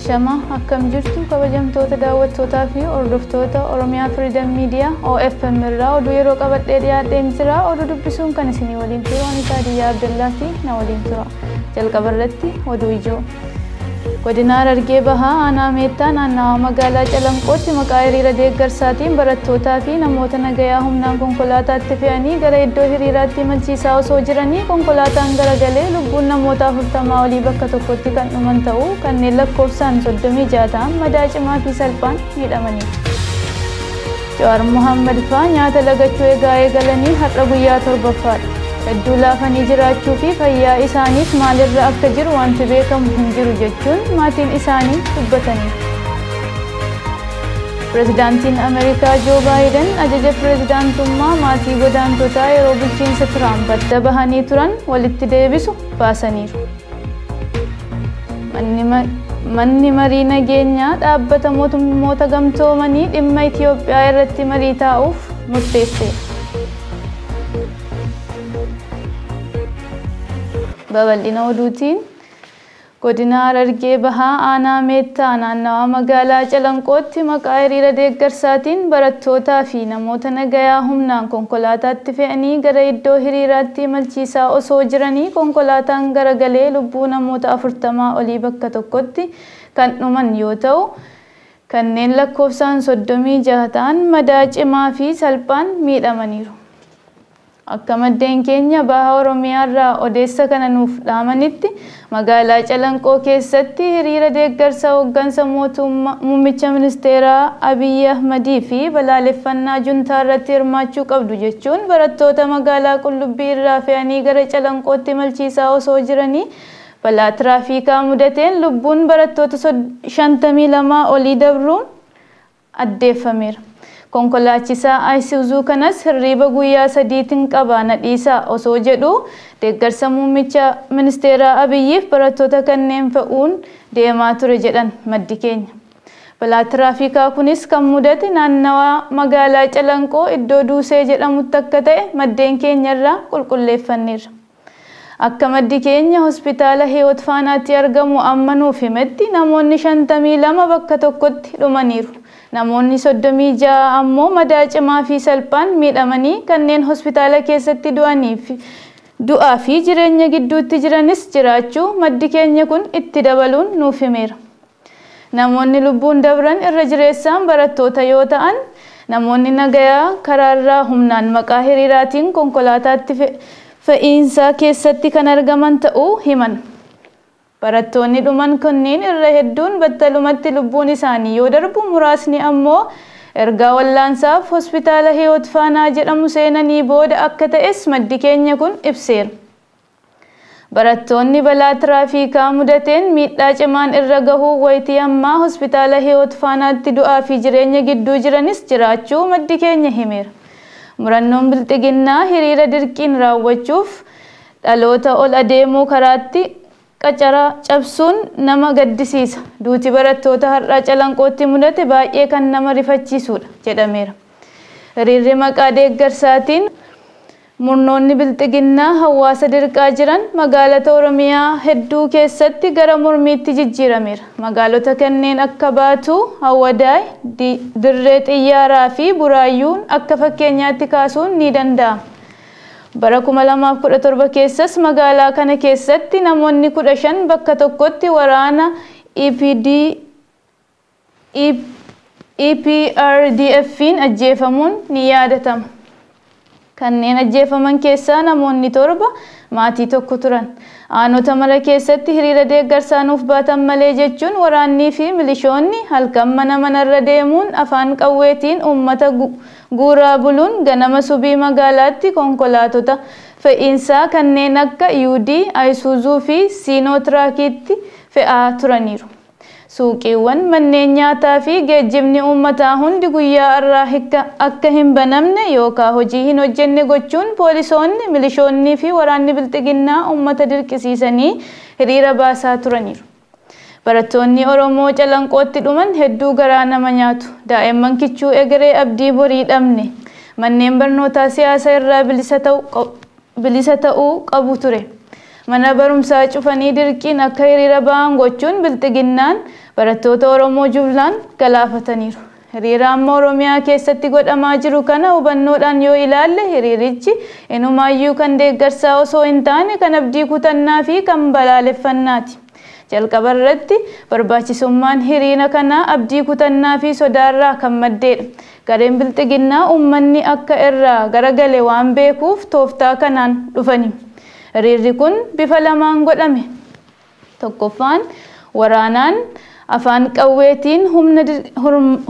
Ashama akkam jirtu kabajamtoota daawwattootaa fi hordoftoota Oromiyaa Freedom Media OFM irraa oduu yeroo qabadhee dhiyaadheen jira. Oduu dubbisuun kan isinii waliin turu Anitaa Diyyaa Abdallaati na waliin tura. Jalqaba irratti oduu ijoo. Godina Harargee Bahaa aanaa Meettaa naannawaa magaalaa Calanqootti maqaa hiriira deeggarsaatiin barattootaa fi namoota nagayaa humnaan konkolaataatti fe'anii gara iddoo hiriiraatti imalchiisaa osoo jiranii konkolaataan garagalee lubbuun namoota 40 olii bakka tokkotti kan dhuman ta'uu kanneen lakkoofsaan 36 ta'an madaa cimaa fi salphaan miidhamaniiru. Jawaar Mohaammed faa nyaata lagachuu eegalanii har'a guyyaa 7ffaadha. Hedduu laafanii jiraachuu fi fayyaa isaaniif maalirra akka jiru wanti beekamu hin jiru jechuun maatiin isaanii dubbataniiru. Pireezidaantiin Ameerikaa Joo Baayiden ajaja pireezidaantummaa maatii godaantotaa yeroo bulchiinsa Tiraamp adda bahanii turan walitti deebisu baasaniiru. Manni marii nageenyaa dhaabbata mootummoota gamtoomanii dhimma Itoophiyaa irratti marii taa'uuf murteesseera. Babal'ina oduutiin godina Harargee Bahaa aanaa Meettaa naannawaa magaalaa Calanqootti maqaa hiriira deeggarsaatiin barattootaa fi namoota nagayaa humnaan konkolaataatti fe'anii gara iddoo hiriiraatti imalchiisaa osoo jiranii konkolaataan garagalee lubbuu namoota 40 olii bakka tokkotti kan dhuman yoo ta'u kanneen lakkoofsaan 36 ta'an madaa cimaa fi salphaan miidhamaniiru. Akka maddeen keenya Bahaa Oromiyaa irraa odeessa kana nuuf dhaamanitti magaalaa Calanqoo keessatti hiriira deeggarsa hooggansa muummicha ministeeraa Abiy Ahmedii fi balaaleffannaa juntaa irratti hirmaachuu qabdu jechuun barattoota magaalaa Qullubbii irraa fe'anii gara Calanqootti imalchiisaa osoo jiranii balaa tiraafikaa mudateen lubbuun barattoota 52 olii dabruun addeeffameera. Konkolaachisaa Isuzu kanas hirriba guyyaa 3tiin qaba nadhiisaa osoo jedhu deeggarsa muummicha ministeeraa Abiyyiif barattoota kanneen fe'uun deemaa ture jedhan maddi keenya. Balaa tiraafikaa kunis kan mudate naannawaa magaalaa Calanqoo iddoo Duusee jedhamutti akka ta'e maddeen keenya irraa qulqulleeffanneerra. Akka maddi keenya hospitaala Hiwoot Faanaatti argamu amma nuuf himetti namoonni 52 bakka tokkotti dhumaniiru. Namoonni 36 ammoo madaa cimaa fi salphaan miidhamanii kanneen hospitaala keessatti du'aa fi jireenya gidduutti jiranis jiraachuu maddi keenya kun itti dabaluun nuuf himeera. Namoonni lubbuun dabran irra jireessaan barattoota yoo ta'an namoonni nagayaa karaarraa humnaan maqaa hiriiraatiin konkolaataatti fe'iinsaa keessatti kan argaman ta'uu himan. Barattoonni dhuman kunniin irra hedduun battalumatti lubbuun isaanii yoo darbu muraasni ammoo ergaa wallaansaaf hospitaala Hiwoot Faanaa jedhamu seenanii booda akka ta'es maddi keenya kun ibseera. Barattoonni balaa tiraafikaa mudateen miidhaa cimaan irra gahuu wayitii ammaa hospitaala Hiwoot Faanaatti du'aa fi jireenya gidduu jiranis jiraachuu maddi keenya himeera. Murannoon bilxiginnaa hiriira dirqiin raawwachuuf dhaloota ol adeemuu karaatti qacara cabsuun nama gaddisiisa. Duuti barattoota har'a Calanqootti mudate baay'ee kan nama rifachiisudha jedhameera. Hiriirri maqaa deeggarsaatiin murnoonni bilxiginnaa hawaasa dirqaa jiran magaalota Oromiyaa hedduu keessatti gara mormiitti jijjiirameera. Magaalota kanneen akka Baatuu, Hawwadaay, Dirree Xiyyaaraa fi Buraayyuun akka fakkeenyaatti kaasuun ni danda'ama. Bara 2017 keessas magaalaa kana keessatti namoonni 15 bakka tokkotti waraana EPRDF'n ajjeefamuun ni yaadatama. Kanneen ajjeefaman keessaa namoonni 7 maatii tokko turan. Aanota mara keessatti hiriira deeggarsaa nuuf baatan malee jechuun waraannii fi milishoonni halkan manarra deemuun afaan qawweetiin uummata guuraa buluun ganama subii magaalaatti konkolaatota fe'iinsaa kanneen akka Yuudii, Ayisuuzuu fi Siinotiraakiitti fe'aa turaniiru. Suuqiiwwan, manneen nyaataa fi geejjibni uummataa hundi guyyaa irraa akka hin banamne yookaan hojii hin hojjenne gochuun poolisoonni, milishoonnii fi waraanni bilxiginnaa uummata dirqisiisanii hiriira baasaa turaniiru. Barattoonni Oromoo Calanqootti dhuman hedduu garaa nama nyaatu. Daa'imman kichuu egeree abdii borii dhabne. Manneen barnootaa siyaasa irraa bilisa ta'uu qabu ture. Mana barumsaa cufanii dirqiin akka hiriira ba'an gochuun bilxiginnaan barattoota Oromoo jumlaan galaafataniiru. Hiriira amma Oromiyaa keessatti godhamaa jiru kana hubannoodhaan yoo ilaalle hiriirichi inumaayyuu kan deeggarsaa osoo hin taane kan abdii kutannaa fi kan balaaleffannaati. Jalqaba irratti barbaachisummaan hiriira kanaa abdii kutannaa fi sodaarraa kan maddeedha. Gareen bilxiginnaa uummanni akka irraa garagale waan beekuuf tooftaa kanaan dhufani. Hiriirri kun bifa lamaan godhame. Tokkoffaan waraanaan afaan qawweetiin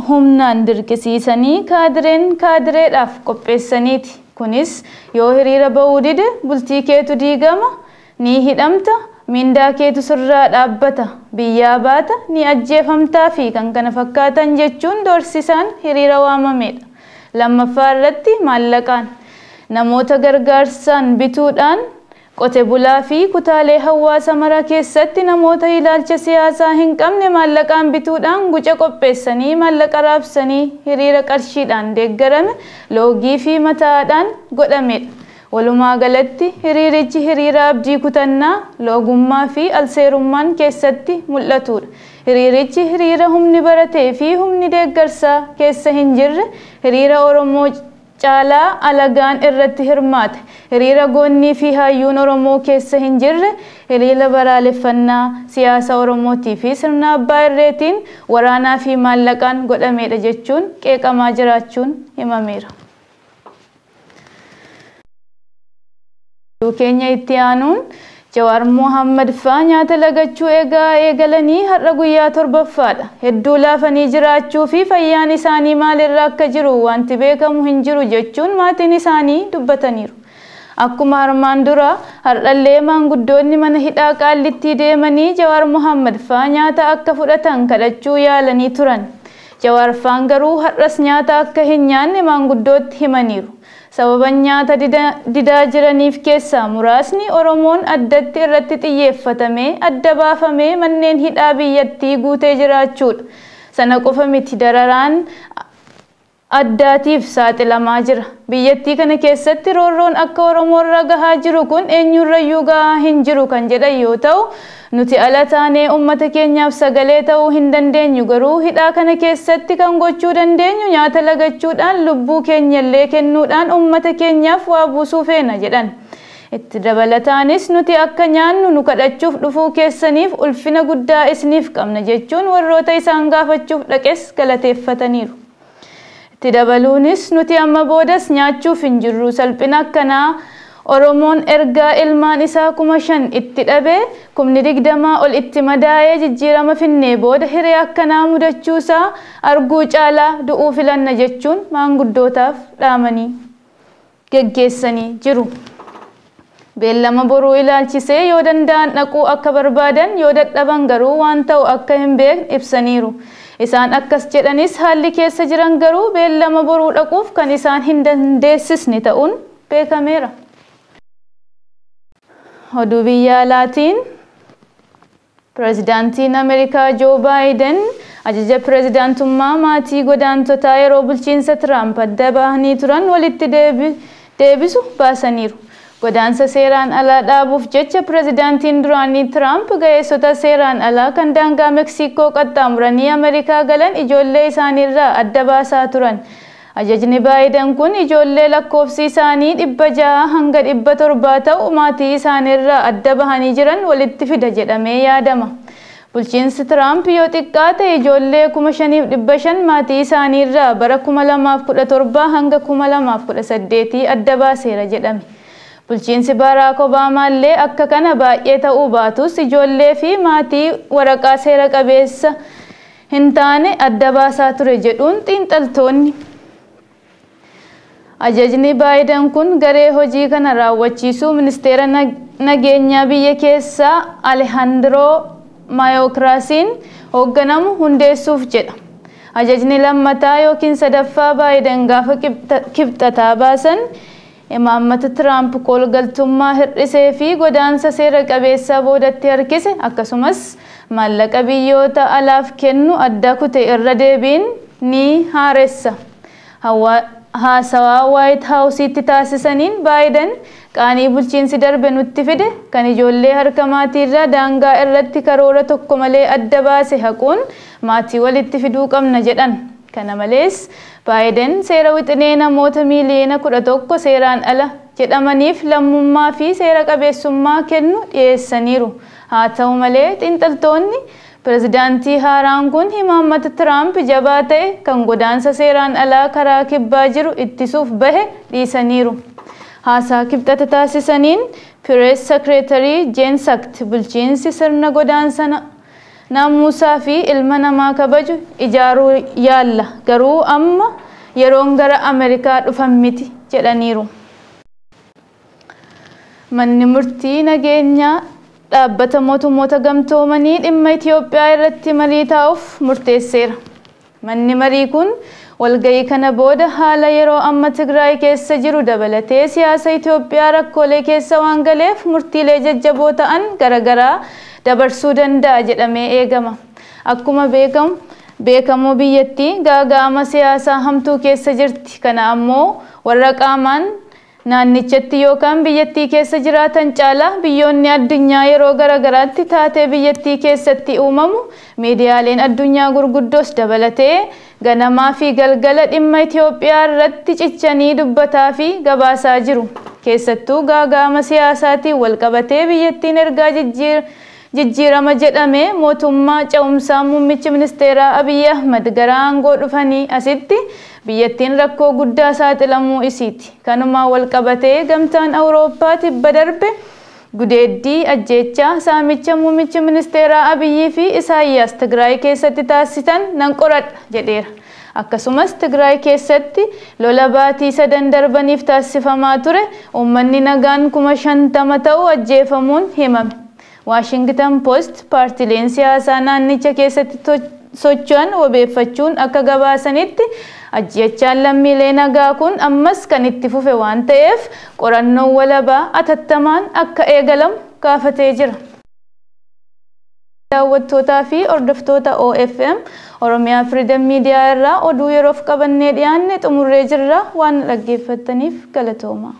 humnaan dirqisiisanii kaadireedhaaf qopheessaniiti. Kunis yoo hiriira ba'uu dide bultii keetu diigama, ni hidhamta, mindaa keetu sirraa dhaabbata, biyyaa baata, ni ajjeefamtaa fi kan kana fakkaatan jechuun doorsisaan hiriira waamamedha. Lammaffaa irratti maallaqaan namoota gargaarsaan bituudhaan qote bulaa fi kutaalee hawaasa mara keessatti namoota ilaalcha siyaasaa hin qabne maallaqaan bituudhaan guca qopheessanii maallaqa raabsanii hiriira qarshiidhaan deeggarame loogii fi mataadhaan godhamedha. Walumaa galatti hiriirichi hiriira abdii kutannaa, loogummaa fi alseerummaan keessatti mul'atudha. Hiriirichi hiriira humni baratee fi humni deeggarsaa keessa hin jirre, hiriira Oromoo caalaa alagaan irratti hirmaate, hiriira goonnii fi hayyuun Oromoo keessa hin jirre, hiriira balaaleffannaa siyaasa Oromootii fi sirna abbaa irreetiin waraanaa fi maallaqaan godhamedha jechuun qeeqamaa jiraachuun himameera. Keenya itti aanuun Jawaar Mohaammed faa nyaata lagachuu eegalanii har'a guyyaa torbaffaadha. Hedduu laafanii jiraachuu fi fayyaan isaanii maalirra akka jiru wanti beekamu hin jiru jechuun maatiin isaanii dubbataniiru. Akkuma armaan dura har'allee maanguddoonni mana hidhaa Qaallittii deemanii Jawaar Mohaammed faa nyaata akka fudhatan kadhachuu yaalanii turan. Jawaar faan garuu har'as nyaata akka hin nyaanne maanguddootti himaniiru. Sababan nyaata didaa jiraniif keessaa muraasni Oromoon addatti irratti xiyyeeffatamee adda baafamee manneen hidhaa biyyattii guutee jiraachuudha. Sana qofa miti dararaan addaatiif saaxilamaa jira. Biyyattii kana keessatti roorroon akka Oromoon irra gahaa jiru kun eenyurrayyuu gahaa hin jiru kan jedhan yoo ta'u, nuti ala taanee uummata keenyaaf sagalee ta'uu hin dandeenyu. Garuu hidhaa kana keessatti kan gochuu dandeenyu nyaata lagachuudhaan lubbuu keenyallee kennuudhaan uummata keenyaaf waa buusuu feena jedhan. Itti dabalataanis nuti akka nyaannu nu kadhachuuf dhufuu keessaniif ulfina guddaa isiniif qabna jechuun warroota isaan gaafachuuf dhaqes galateeffataniiru. Itti dabaluunis nuti amma boodas nyaachuuf hin jirru. Salphina akkanaa Oromoon ergaa ilmaan isaa 5,000 itti dhabee 20 ol itti madaa'ee jijjiirama finnee booda hiree akkanaa mudachuusaa arguu caalaa du'uu filanna jechuun maanguddootaaf dhaamanii geggeessanii jiru. Beellama boruu ilaalchisee yoo danda'an dhaquu akka barbaadan yoo dadhaban garuu waan ta'u akka hin beekne ibsaniiru. Isaan akkas jedhanis haalli keessa jiran garuu beellama boruu dhaquuf kan isaan hin dandeessisne ta'uun beekameera. Oduu biyya alaatiin Pireezidaantiin Ameerikaa Joo Baayiden ajaja pireezidaantummaa maatii godaantotaa yeroo bulchiinsa Tiraamp adda bahanii turan walitti deebisu baasaniiru. Godaansa seeraan alaa dhaabuuf jecha pireezidaantiin duraanii Tiraamp ga'eessota seeraan alaa kan daangaa Meeksikoo qaxxaamuranii Ameerikaa galan ijoollee isaaniirraa adda baasaa turan. Ajajni Baayiden kun ijoollee lakkoofsi isaanii 600 hanga 700 ta'u maatii isaaniirraa adda bahanii jiran walitti fida jedhamee yaadama. Bulchiinsi Tiraamp yoo xiqqaate ijoollee 5,500 maatii isaaniirraa bara 2017 hanga 2018 adda baaseera jedhame. Bulchiinsi Baraak Obaamaa illee akka kana baay'ee ta'uu baatus ijoollee fi maatii waraqaa seera qabeessa hin taane adda baasaa ture jedhuun xiinxaltoonni. Ajajni Baayiden kun garee hojii kana raawwachiisuu ministeera nageenyaa biyya keessaa Alejandro Mayorkasiin hoogganamu hundeessuuf jedha. Ajajni lammataa yookiin sadaffaa Baayiden gaafa kibxataa baasan imaammata Tiraamp kolgaltummaa hir'isee fi godaansa seera qabeessaa boodatti harkise akkasumas maallaqa biyyoota alaaf kennu adda kute irra deebiin ni haaressa. Haasawaa White House itti taasisaniin Baayiden qaanii bulchiinsi darbe nutti fide kan ijoollee harka maatiirraa daangaa irratti karoora tokko malee adda baase haquun maatii walitti fiduu qabna jedhan. Kana malees Baayiden seera wixinee namoota miiliyoona 11 seeraan ala jedhamaniif lammummaa fi seera qabeessummaa kennu dhiyeessaniiru. Haa ta'u malee xiinxaltoonni pirezidaantii haaraan kun imaammata Tiraamp jabaa ta'e kan godaansa seeraan alaa karaa kibbaa jiru ittisuuf bahe dhiisaniiru. Haasaa kibxata taasisaniin Pirees Sekreetarii Jeen Sakt bulchiinsi sirna godaansa naamusaa fi ilma namaa kabaju ijaaruu yaalla garuu amma yeroon gara Ameerikaa dhufan miti jedhaniiru. Manni murtii nageenyaa dhaabbata mootummoota gamtoomanii dhimma Itoophiyaa irratti marii taa'uuf murteesseera. Manni marii kun walgahii kana booda haala yeroo amma Tigraay keessa jiru dabalatee siyaasa Itoophiyaa rakkoolee keessa waan galeef murtiilee jajjaboo ta'an garagaraa dabarsuu danda'a jedhamee eegama. Akkuma beekamu biyyattii gaaga'ama siyaasaa hamtuu keessa jirti. Kana ammoo warra qaamaan naannichatti yookaan biyyattii keessa jiraatan caalaa biyyoonni addunyaa yeroo garagaraatti taatee biyyattii keessatti uumamu miidiyaaleen addunyaa gurguddoos dabalatee ganamaa fi galgala dhimma Itoophiyaa irratti cichanii dubbataa fi gabaasaa jiru. Keessattuu gaaga'ama siyaasaatiin walqabatee biyyattiin ergaa jijjiirama jedhame mootummaa ce'umsaa muummichi ministeeraa Abiy Ahmed gara aangoo dhufanii asitti biyyattiin rakkoo guddaa saaxilamuu isiiti. Kanumaan walqabatee gamtaan Awurooppaa tibba darbe gudeeddii ajjeechaa saamicha muummichi ministeeraa Abiy fi Isaayyaas Tigraay keessatti taasisan nan qoradha jedheera. Akkasumas Tigraay keessatti lola baatii 3 darbaniif taasifamaa ture uummanni nagaan 50,000 ta'u ajjeefamuun himame. Washington Post paartileen siyaasaa naannicha keessatti socho'an wabeeffachuun akka gabaasanitti ajjeechaan lammiilee nagaa kun ammas kan itti fufe waan ta'eef qorannoon walabaa atattamaan akka eegalamu gaafatee jira. Daawwattootaa fi hordoftoota OFM Oromiyaa Freedom Media irraa oduu yeroof qabannee dhiyaanne xumurree jirra waan dhaggeeffattaniif galatooma.